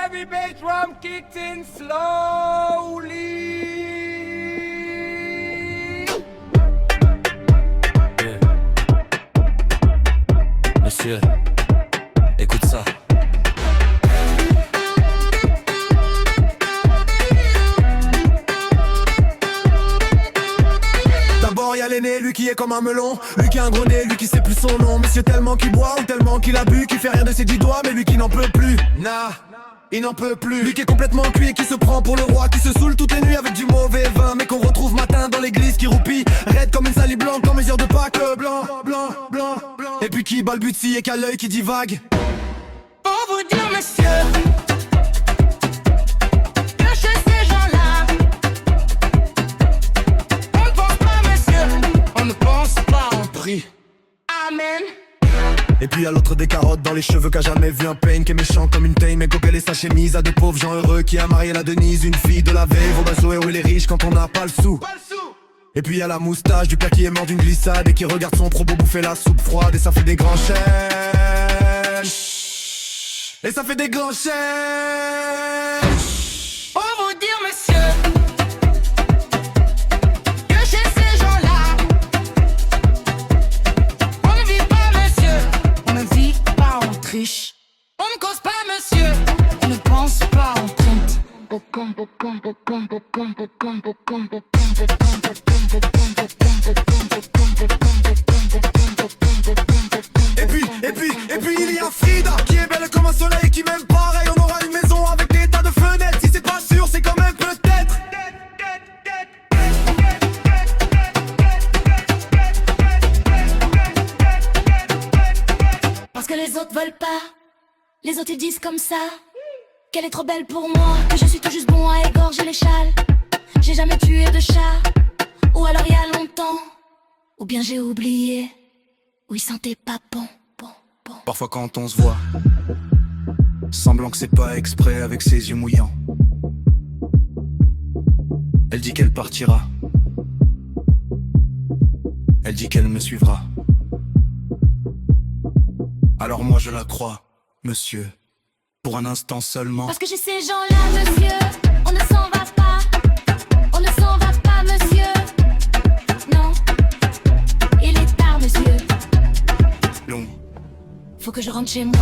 heavy bass drum kicked in slowly. Yeah. Monsieur, écoute ça. D'abord y'a l'aîné, lui qui est comme un melon. Lui qui a un gros nez, lui qui sait plus son nom. Monsieur tellement qu'il boit ou tellement qu'il a bu, qui fait rien de ses 10 doigts, mais lui qui n'en peut plus. Nah, il n'en peut plus. Lui qui est complètement cuit et qui se prend pour le roi, qui se saoule toutes les nuits avec du mauvais vin, mais qu'on retrouve matin dans l'église, qui roupille raide comme une salie blanche en mesure de Pâques. Blanc, blanc, blanc, blanc. Et puis qui balbutie et qui a l'œil qui divague. Pour vous dire, monsieur, que chez ces gens-là, on ne pense pas, monsieur, on ne pense pas, on prie. Amen. Et puis y'a l'autre des carottes dans les cheveux, qu'a jamais vu un pain, qui est méchant comme une teigne, mais qu'elle est sa chemise à de pauvres gens heureux, qui a marié la Denise, une fille de la veille. Vos bateaux et où il est riche quand on n'a pas le sou. Et puis y'a la moustache du père qui est mort d'une glissade et qui regarde son probot bouffer la soupe froide, et ça fait des grands chaînes. Et ça fait des grands chaînes. Pour vous dire, monsieur, que chez ces gens-là, on ne vit pas, monsieur, on ne vit pas, on triche. On ne cause pas, monsieur, on ne pense pas, on compte. Et puis il y a Frida qui est belle comme un soleil, qui m'aime pareil. On aura une maison avec des tas de fenêtres. Si c'est pas sûr, c'est quand même peut-être. Parce que les autres veulent pas, les autres ils disent comme ça, qu'elle est trop belle pour moi, que je suis tout juste bon à égorger les châles. J'ai jamais tué de chat, ou alors il y a longtemps, ou bien j'ai oublié, ou il sentait pas bon. Parfois quand on se voit, semblant que c'est pas exprès, avec ses yeux mouillants, elle dit qu'elle partira, elle dit qu'elle me suivra. Alors moi je la crois, monsieur, pour un instant seulement. Parce que chez ces gens-là, monsieur, on ne s'en va pas, on ne s'en va pas, monsieur. Non, il est tard, monsieur. Long. Faut que je rentre chez moi.